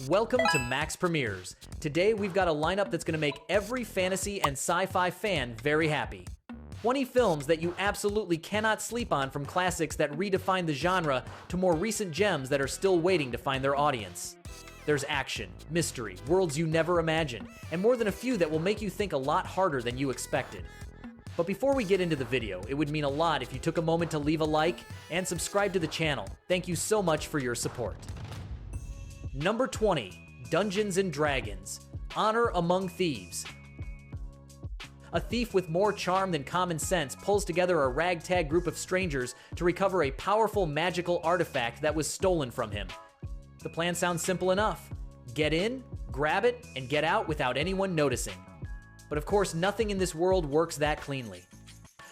Welcome to Max Premieres. Today we've got a lineup that's going to make every fantasy and sci-fi fan very happy. 20 films that you absolutely cannot sleep on, from classics that redefine the genre to more recent gems that are still waiting to find their audience. There's action, mystery, worlds you never imagined, and more than a few that will make you think a lot harder than you expected. But before we get into the video, it would mean a lot if you took a moment to leave a like and subscribe to the channel. Thank you so much for your support. Number 20, Dungeons and Dragons: Honor Among Thieves. A thief with more charm than common sense pulls together a ragtag group of strangers to recover a powerful magical artifact that was stolen from him. The plan sounds simple enough. Get in, grab it, and get out without anyone noticing. But of course, nothing in this world works that cleanly.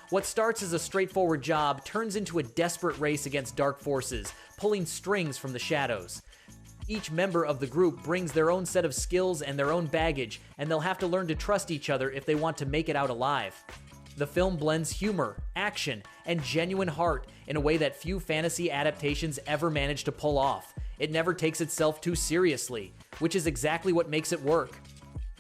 What starts as a straightforward job turns into a desperate race against dark forces, pulling strings from the shadows. Each member of the group brings their own set of skills and their own baggage, and they'll have to learn to trust each other if they want to make it out alive. The film blends humor, action, and genuine heart in a way that few fantasy adaptations ever manage to pull off. It never takes itself too seriously, which is exactly what makes it work.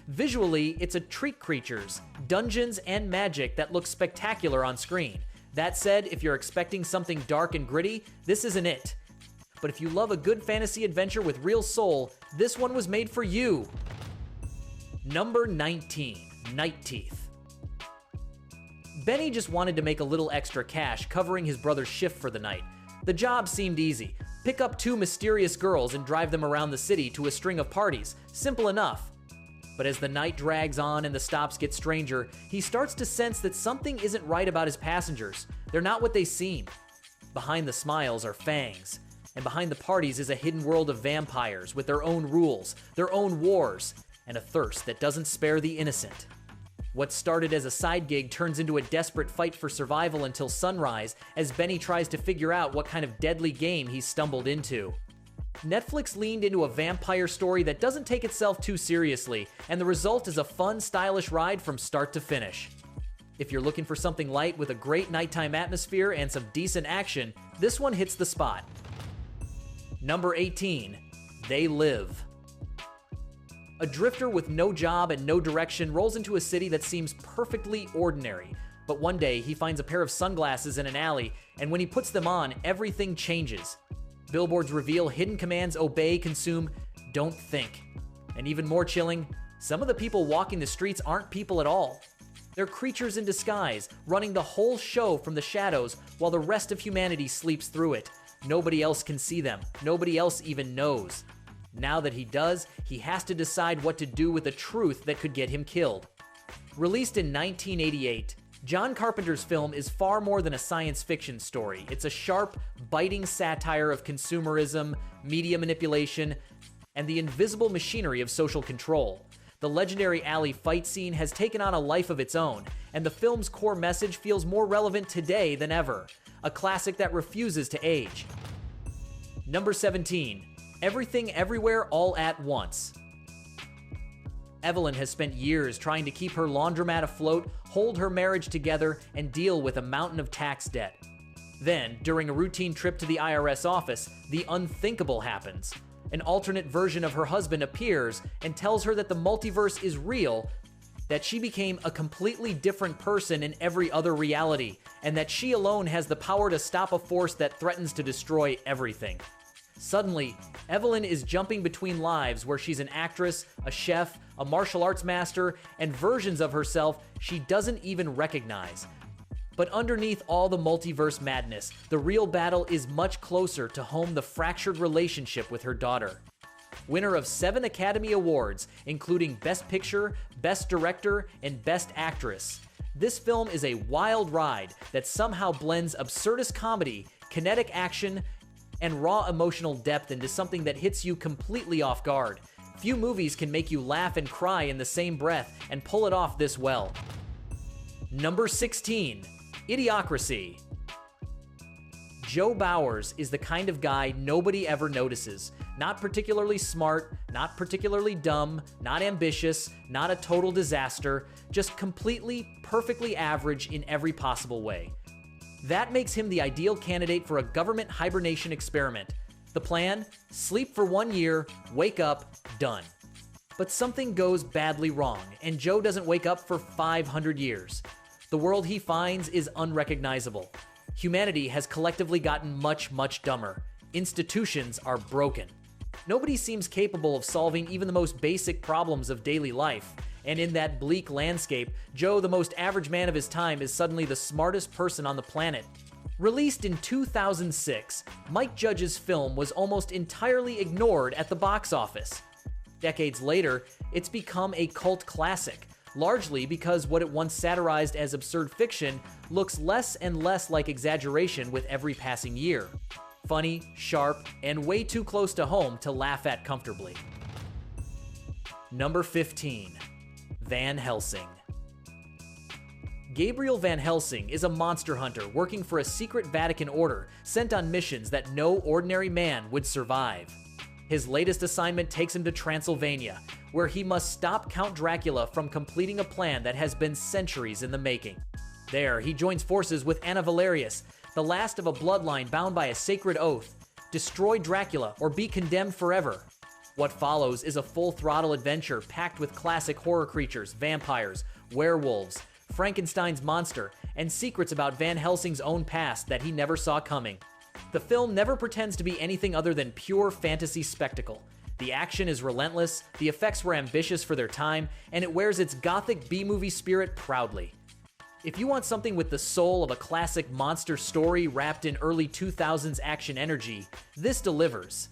Visually, it's a treat: creatures, dungeons, and magic that looks spectacular on screen. That said, if you're expecting something dark and gritty, this isn't it. But if you love a good fantasy adventure with real soul, this one was made for you. Number 19, Night Teeth. Benny just wanted to make a little extra cash covering his brother's shift for the night. The job seemed easy. Pick up two mysterious girls and drive them around the city to a string of parties. Simple enough. But as the night drags on and the stops get stranger, he starts to sense that something isn't right about his passengers. They're not what they seem. Behind the smiles are fangs. And behind the parties is a hidden world of vampires with their own rules, their own wars, and a thirst that doesn't spare the innocent. What started as a side gig turns into a desperate fight for survival until sunrise, as Benny tries to figure out what kind of deadly game he's stumbled into. Netflix leaned into a vampire story that doesn't take itself too seriously, and the result is a fun, stylish ride from start to finish. If you're looking for something light with a great nighttime atmosphere and some decent action, this one hits the spot. Number 18, They Live. A drifter with no job and no direction rolls into a city that seems perfectly ordinary. But one day, he finds a pair of sunglasses in an alley, and when he puts them on, everything changes. Billboards reveal hidden commands: obey, consume, don't think. And even more chilling, some of the people walking the streets aren't people at all. They're creatures in disguise, running the whole show from the shadows while the rest of humanity sleeps through it. Nobody else can see them. Nobody else even knows. Now that he does, he has to decide what to do with a truth that could get him killed. Released in 1988, John Carpenter's film is far more than a science fiction story. It's a sharp, biting satire of consumerism, media manipulation, and the invisible machinery of social control. The legendary alley fight scene has taken on a life of its own, and the film's core message feels more relevant today than ever. A classic that refuses to age. Number 17, Everything Everywhere All at Once. Evelyn has spent years trying to keep her laundromat afloat, hold her marriage together, and deal with a mountain of tax debt. Then, during a routine trip to the IRS office, the unthinkable happens. An alternate version of her husband appears and tells her that the multiverse is real, that she became a completely different person in every other reality, and that she alone has the power to stop a force that threatens to destroy everything. Suddenly, Evelyn is jumping between lives where she's an actress, a chef, a martial arts master, and versions of herself she doesn't even recognize. But underneath all the multiverse madness, the real battle is much closer to home: the fractured relationship with her daughter. Winner of 7 Academy Awards, including Best Picture, Best Director, and Best Actress. This film is a wild ride that somehow blends absurdist comedy, kinetic action, and raw emotional depth into something that hits you completely off guard. Few movies can make you laugh and cry in the same breath and pull it off this well. Number 16, Idiocracy. Joe Bowers is the kind of guy nobody ever notices. Not particularly smart, not particularly dumb, not ambitious, not a total disaster, just completely, perfectly average in every possible way. That makes him the ideal candidate for a government hibernation experiment. The plan? Sleep for 1 year, wake up, done. But something goes badly wrong, and Joe doesn't wake up for 500 years. The world he finds is unrecognizable. Humanity has collectively gotten much, much dumber. Institutions are broken. Nobody seems capable of solving even the most basic problems of daily life. And in that bleak landscape, Joe, the most average man of his time, is suddenly the smartest person on the planet. Released in 2006, Mike Judge's film was almost entirely ignored at the box office. Decades later, it's become a cult classic, largely because what it once satirized as absurd fiction looks less and less like exaggeration with every passing year. Funny, sharp, and way too close to home to laugh at comfortably. Number 15. Van Helsing. Gabriel Van Helsing is a monster hunter working for a secret Vatican order sent on missions that no ordinary man would survive. His latest assignment takes him to Transylvania, where he must stop Count Dracula from completing a plan that has been centuries in the making. There, he joins forces with Anna Valerius, the last of a bloodline bound by a sacred oath: destroy Dracula or be condemned forever. What follows is a full-throttle adventure packed with classic horror creatures, vampires, werewolves, Frankenstein's monster, and secrets about Van Helsing's own past that he never saw coming. The film never pretends to be anything other than pure fantasy spectacle. The action is relentless, the effects were ambitious for their time, and it wears its gothic B-movie spirit proudly. If you want something with the soul of a classic monster story wrapped in early 2000s action energy, this delivers.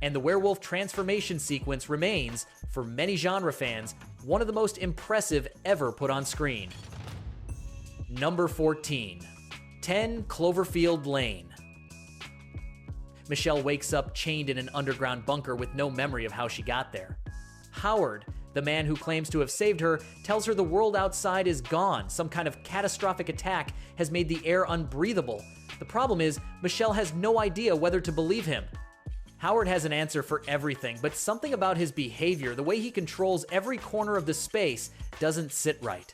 And the werewolf transformation sequence remains, for many genre fans, one of the most impressive ever put on screen. Number 14. 10 Cloverfield Lane. Michelle wakes up chained in an underground bunker with no memory of how she got there. Howard, the man who claims to have saved her, tells her the world outside is gone. Some kind of catastrophic attack has made the air unbreathable. The problem is, Michelle has no idea whether to believe him. Howard has an answer for everything, but something about his behavior, the way he controls every corner of the space, doesn't sit right.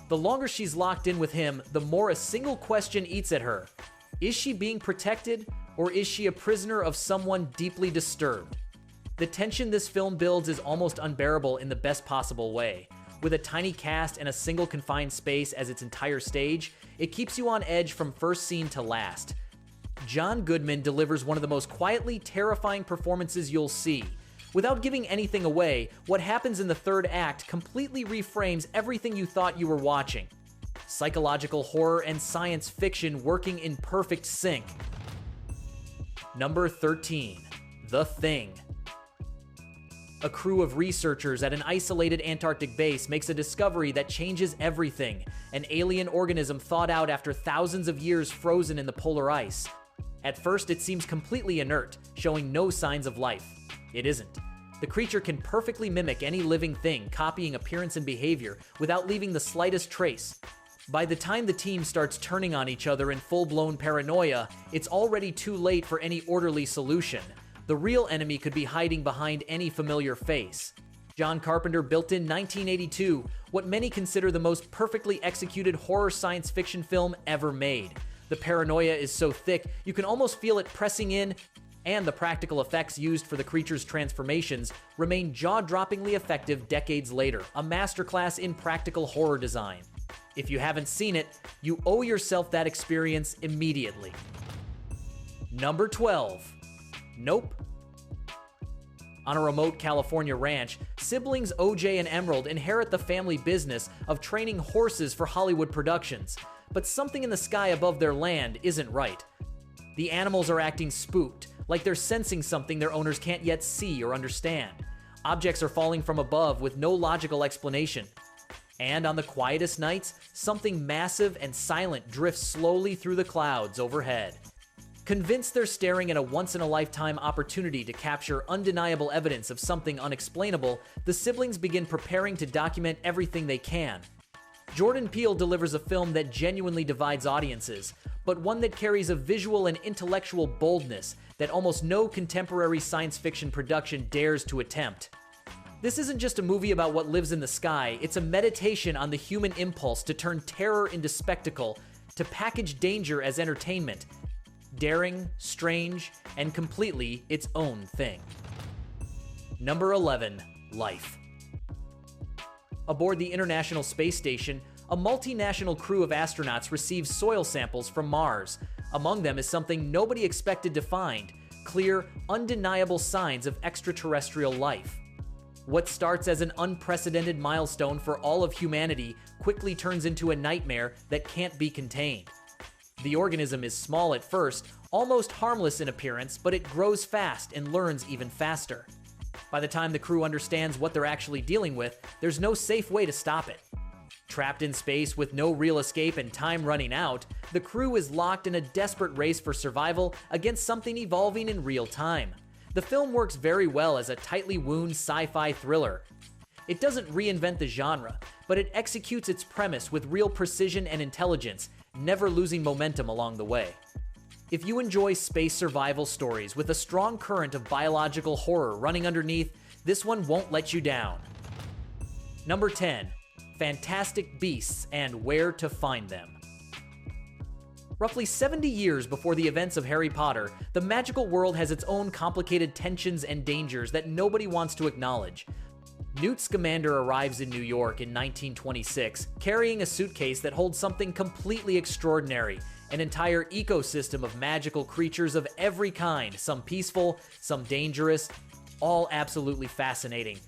The longer she's locked in with him, the more a single question eats at her. Is she being protected, or is she a prisoner of someone deeply disturbed? The tension this film builds is almost unbearable in the best possible way. With a tiny cast and a single confined space as its entire stage, it keeps you on edge from first scene to last. John Goodman delivers one of the most quietly terrifying performances you'll see. Without giving anything away, what happens in the third act completely reframes everything you thought you were watching. Psychological horror and science fiction working in perfect sync. Number 13. The Thing. A crew of researchers at an isolated Antarctic base makes a discovery that changes everything. An alien organism thawed out after thousands of years frozen in the polar ice. At first, it seems completely inert, showing no signs of life. It isn't. The creature can perfectly mimic any living thing, copying appearance and behavior without leaving the slightest trace. By the time the team starts turning on each other in full-blown paranoia, it's already too late for any orderly solution. The real enemy could be hiding behind any familiar face. John Carpenter built in 1982 what many consider the most perfectly executed horror science fiction film ever made. The paranoia is so thick, you can almost feel it pressing in, and the practical effects used for the creature's transformations remain jaw-droppingly effective decades later, a masterclass in practical horror design. If you haven't seen it, you owe yourself that experience immediately. Number 12. Nope. On a remote California ranch, siblings OJ and Emerald inherit the family business of training horses for Hollywood productions. But something in the sky above their land isn't right. The animals are acting spooked, like they're sensing something their owners can't yet see or understand. Objects are falling from above with no logical explanation. And on the quietest nights, something massive and silent drifts slowly through the clouds overhead. Convinced they're staring at a once-in-a-lifetime opportunity to capture undeniable evidence of something unexplainable, the siblings begin preparing to document everything they can. Jordan Peele delivers a film that genuinely divides audiences, but one that carries a visual and intellectual boldness that almost no contemporary science fiction production dares to attempt. This isn't just a movie about what lives in the sky, it's a meditation on the human impulse to turn terror into spectacle, to package danger as entertainment. daring, strange, and completely its own thing. Number 11. Life. Aboard the International Space Station, a multinational crew of astronauts receives soil samples from Mars. Among them is something nobody expected to find: clear, undeniable signs of extraterrestrial life. What starts as an unprecedented milestone for all of humanity quickly turns into a nightmare that can't be contained. The organism is small at first, almost harmless in appearance, but it grows fast and learns even faster. By the time the crew understands what they're actually dealing with, there's no safe way to stop it. Trapped in space with no real escape and time running out, the crew is locked in a desperate race for survival against something evolving in real time. The film works very well as a tightly wound sci-fi thriller. It doesn't reinvent the genre, but it executes its premise with real precision and intelligence, never losing momentum along the way. If you enjoy space survival stories with a strong current of biological horror running underneath, this one won't let you down. Number 10. Fantastic Beasts and Where to Find Them. Roughly 70 years before the events of Harry Potter, the magical world has its own complicated tensions and dangers that nobody wants to acknowledge. Newt Scamander arrives in New York in 1926, carrying a suitcase that holds something completely extraordinary: an entire ecosystem of magical creatures of every kind, some peaceful, some dangerous, all absolutely fascinating.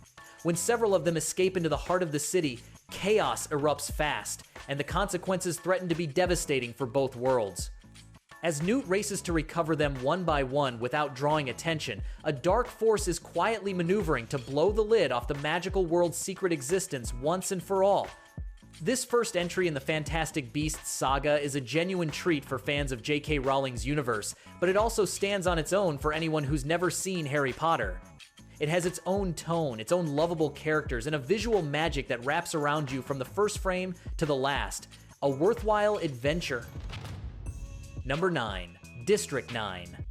When several of them escape into the heart of the city, chaos erupts fast, and the consequences threaten to be devastating for both worlds. As Newt races to recover them one by one without drawing attention, a dark force is quietly maneuvering to blow the lid off the magical world's secret existence once and for all. This first entry in the Fantastic Beasts saga is a genuine treat for fans of J.K. Rowling's universe, but it also stands on its own for anyone who's never seen Harry Potter. It has its own tone, its own lovable characters, and a visual magic that wraps around you from the first frame to the last. A worthwhile adventure. Number 9. District 9.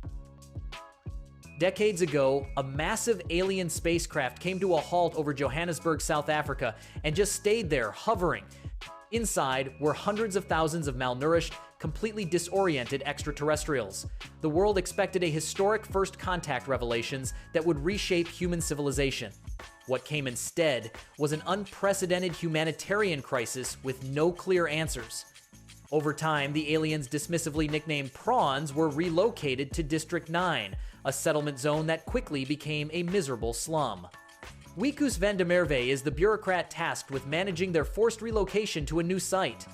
Decades ago, a massive alien spacecraft came to a halt over Johannesburg, South Africa, and just stayed there, hovering. Inside were hundreds of thousands of malnourished, completely disoriented extraterrestrials. The world expected a historic first contact revelations that would reshape human civilization. What came instead was an unprecedented humanitarian crisis with no clear answers. Over time, the aliens dismissively nicknamed prawns were relocated to District 9, a settlement zone that quickly became a miserable slum. Wikus van der Merwe is the bureaucrat tasked with managing their forced relocation to a new site.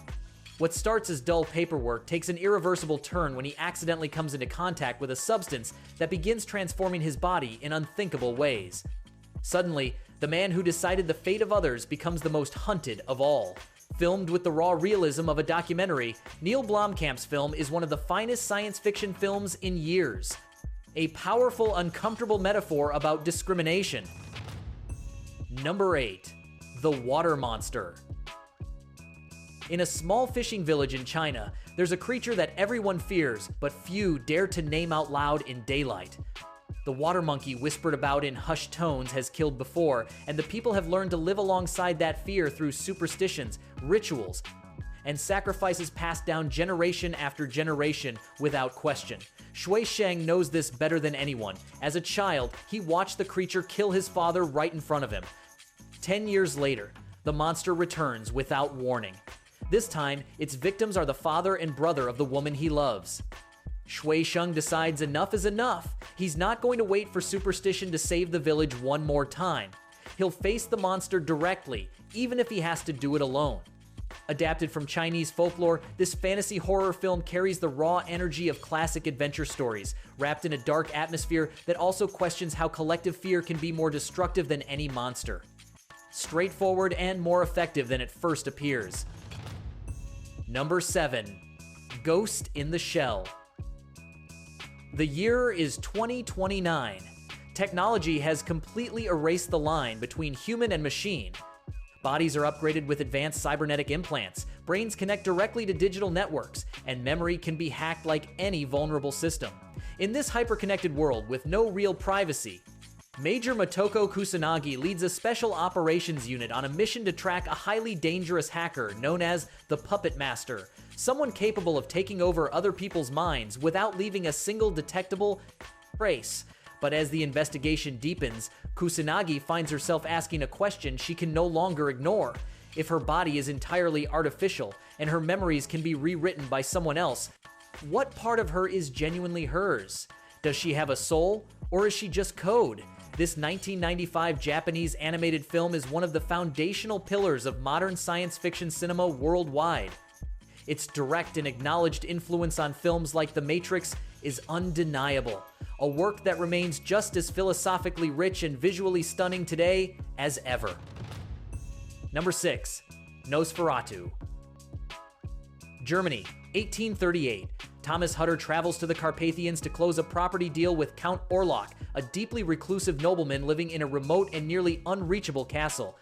What starts as dull paperwork takes an irreversible turn when he accidentally comes into contact with a substance that begins transforming his body in unthinkable ways. Suddenly, the man who decided the fate of others becomes the most hunted of all. Filmed with the raw realism of a documentary, Neil Blomkamp's film is one of the finest science fiction films in years. A powerful, uncomfortable metaphor about discrimination. Number 8. The Water Monster. In a small fishing village in China, there's a creature that everyone fears, but few dare to name out loud in daylight. The water monkey whispered about in hushed tones has killed before, and the people have learned to live alongside that fear through superstitions, rituals, and sacrifices passed down generation after generation without question. Shui Sheng knows this better than anyone. As a child, he watched the creature kill his father right in front of him. 10 years later, the monster returns without warning. This time, its victims are the father and brother of the woman he loves. Shui Sheng decides enough is enough. He's not going to wait for superstition to save the village one more time. He'll face the monster directly, even if he has to do it alone. Adapted from Chinese folklore, this fantasy horror film carries the raw energy of classic adventure stories, wrapped in a dark atmosphere that also questions how collective fear can be more destructive than any monster. Straightforward and more effective than it first appears. Number 7. Ghost in the Shell. The year is 2029. Technology has completely erased the line between human and machine. Bodies are upgraded with advanced cybernetic implants, brains connect directly to digital networks, and memory can be hacked like any vulnerable system. In this hyper-connected world with no real privacy, Major Motoko Kusanagi leads a special operations unit on a mission to track a highly dangerous hacker known as the Puppet Master, someone capable of taking over other people's minds without leaving a single detectable trace. But as the investigation deepens, Kusanagi finds herself asking a question she can no longer ignore. If her body is entirely artificial and her memories can be rewritten by someone else, what part of her is genuinely hers? Does she have a soul, or is she just code? This 1995 Japanese animated film is one of the foundational pillars of modern science fiction cinema worldwide. Its direct and acknowledged influence on films like The Matrix is undeniable, a work that remains just as philosophically rich and visually stunning today as ever. Number 6. Nosferatu. Germany, 1838. Thomas Hutter travels to the Carpathians to close a property deal with Count Orlok, a deeply reclusive nobleman living in a remote and nearly unreachable castle.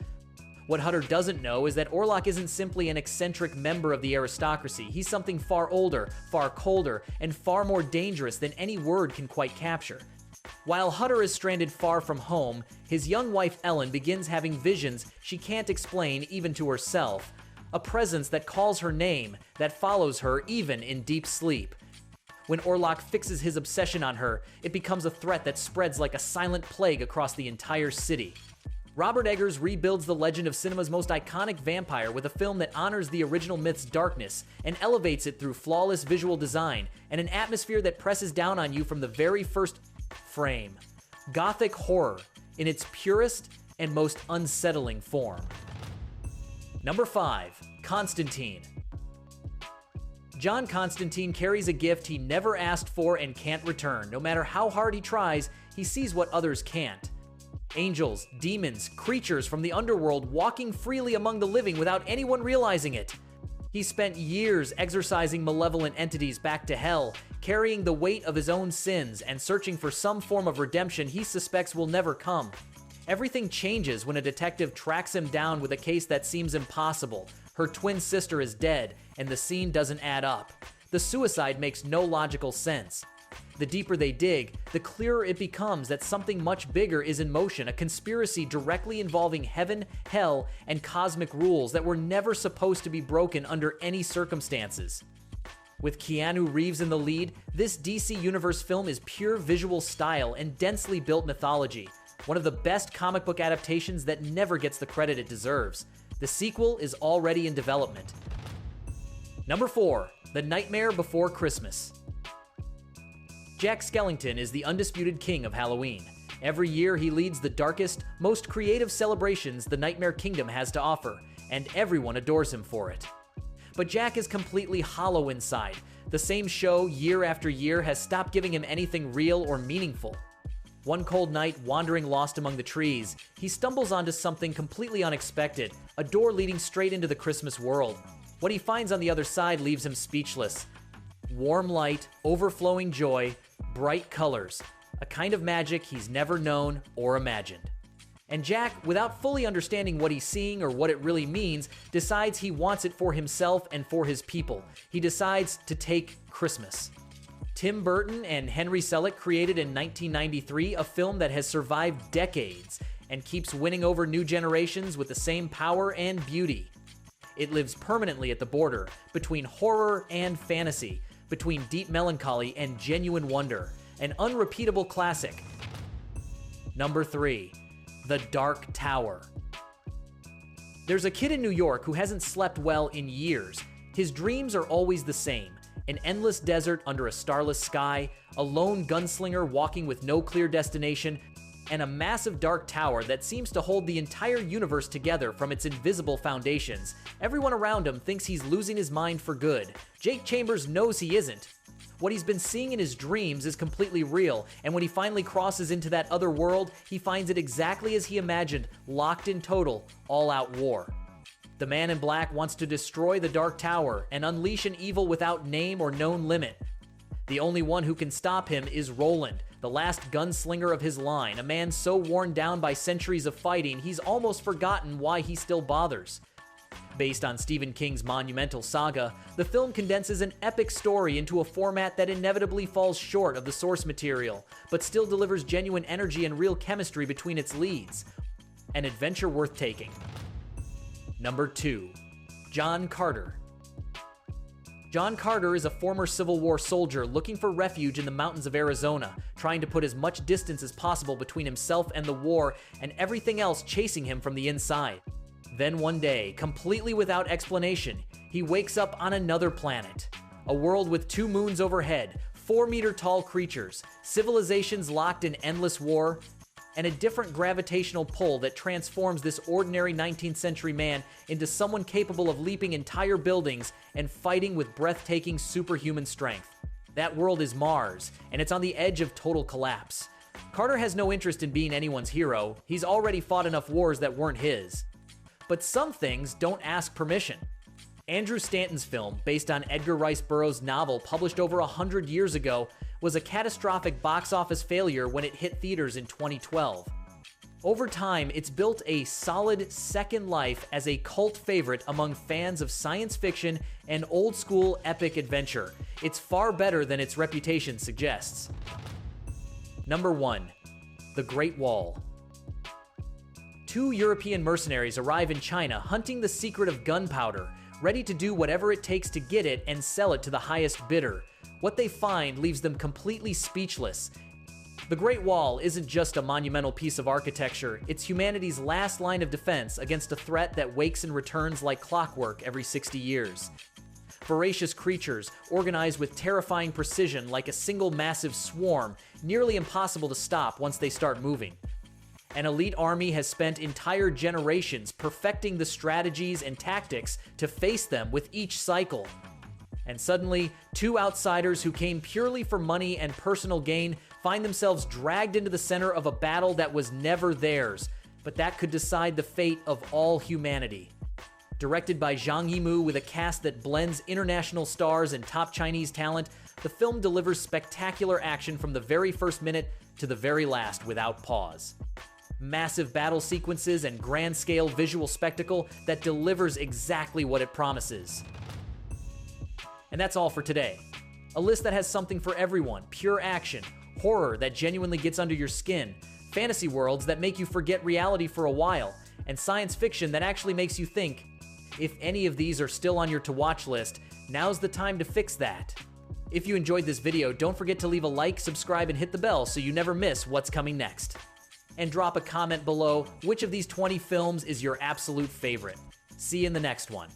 What Hutter doesn't know is that Orlok isn't simply an eccentric member of the aristocracy. He's something far older, far colder, and far more dangerous than any word can quite capture. While Hutter is stranded far from home, his young wife Ellen begins having visions she can't explain even to herself. A presence that calls her name, that follows her even in deep sleep. When Orlok fixes his obsession on her, it becomes a threat that spreads like a silent plague across the entire city. Robert Eggers rebuilds the legend of cinema's most iconic vampire with a film that honors the original myth's darkness and elevates it through flawless visual design and an atmosphere that presses down on you from the very first frame. Gothic horror in its purest and most unsettling form. Number 5. Constantine. John Constantine carries a gift he never asked for and can't return. No matter how hard he tries, he sees what others can't. Angels, demons, creatures from the underworld walking freely among the living without anyone realizing it. He spent years exorcising malevolent entities back to hell, carrying the weight of his own sins and searching for some form of redemption he suspects will never come. Everything changes when a detective tracks him down with a case that seems impossible. Her twin sister is dead, and the scene doesn't add up. The suicide makes no logical sense. The deeper they dig, the clearer it becomes that something much bigger is in motion, a conspiracy directly involving heaven, hell, and cosmic rules that were never supposed to be broken under any circumstances. With Keanu Reeves in the lead, this DC Universe film is pure visual style and densely built mythology. One of the best comic book adaptations that never gets the credit it deserves. The sequel is already in development. Number 4. The Nightmare Before Christmas. Jack Skellington is the undisputed king of Halloween. Every year he leads the darkest, most creative celebrations the Nightmare Kingdom has to offer, and everyone adores him for it. But Jack is completely hollow inside. The same show year after year has stopped giving him anything real or meaningful. One cold night, wandering lost among the trees, he stumbles onto something completely unexpected, a door leading straight into the Christmas world. What he finds on the other side leaves him speechless. Warm light, overflowing joy, bright colors, a kind of magic he's never known or imagined. And Jack, without fully understanding what he's seeing or what it really means, decides he wants it for himself and for his people. He decides to take Christmas. Tim Burton and Henry Selick created in 1993 a film that has survived decades and keeps winning over new generations with the same power and beauty. It lives permanently at the border between horror and fantasy, between deep melancholy and genuine wonder, an unrepeatable classic. Number 3. The Dark Tower. There's a kid in New York who hasn't slept well in years. His dreams are always the same. An endless desert under a starless sky, a lone gunslinger walking with no clear destination, and a massive dark tower that seems to hold the entire universe together from its invisible foundations. Everyone around him thinks he's losing his mind for good. Jake Chambers knows he isn't. What he's been seeing in his dreams is completely real, and when he finally crosses into that other world, he finds it exactly as he imagined, locked in total, all-out war. The Man in Black wants to destroy the Dark Tower and unleash an evil without name or known limit. The only one who can stop him is Roland, the last gunslinger of his line, a man so worn down by centuries of fighting he's almost forgotten why he still bothers. Based on Stephen King's monumental saga, the film condenses an epic story into a format that inevitably falls short of the source material, but still delivers genuine energy and real chemistry between its leads. An adventure worth taking. Number 2. John Carter. John Carter is a former Civil War soldier looking for refuge in the mountains of Arizona, trying to put as much distance as possible between himself and the war and everything else chasing him from the inside. Then one day, completely without explanation, he wakes up on another planet. A world with 2 moons overhead, 4-meter-tall creatures, civilizations locked in endless war, and a different gravitational pull that transforms this ordinary 19th century man into someone capable of leaping entire buildings and fighting with breathtaking superhuman strength. That world is Mars, and it's on the edge of total collapse. Carter has no interest in being anyone's hero. He's already fought enough wars that weren't his. But some things don't ask permission. Andrew Stanton's film, based on Edgar Rice Burroughs' novel published over 100 years ago, was a catastrophic box office failure when it hit theaters in 2012. Over time, it's built a solid second life as a cult favorite among fans of science fiction and old-school epic adventure. It's far better than its reputation suggests. Number 1. The Great Wall. 2 European mercenaries arrive in China hunting the secret of gunpowder, ready to do whatever it takes to get it and sell it to the highest bidder. What they find leaves them completely speechless. The Great Wall isn't just a monumental piece of architecture, it's humanity's last line of defense against a threat that wakes and returns like clockwork every 60 years. Voracious creatures, organized with terrifying precision like a single massive swarm, nearly impossible to stop once they start moving. An elite army has spent entire generations perfecting the strategies and tactics to face them with each cycle. And suddenly, 2 outsiders who came purely for money and personal gain find themselves dragged into the center of a battle that was never theirs, but that could decide the fate of all humanity. Directed by Zhang Yimou with a cast that blends international stars and top Chinese talent, the film delivers spectacular action from the very first minute to the very last without pause. Massive battle sequences and grand-scale visual spectacle that delivers exactly what it promises. And that's all for today. A list that has something for everyone: pure action, horror that genuinely gets under your skin, fantasy worlds that make you forget reality for a while, and science fiction that actually makes you think. If any of these are still on your to-watch list, now's the time to fix that. If you enjoyed this video, don't forget to leave a like, subscribe, and hit the bell so you never miss what's coming next. And drop a comment below which of these 20 films is your absolute favorite. See you in the next one.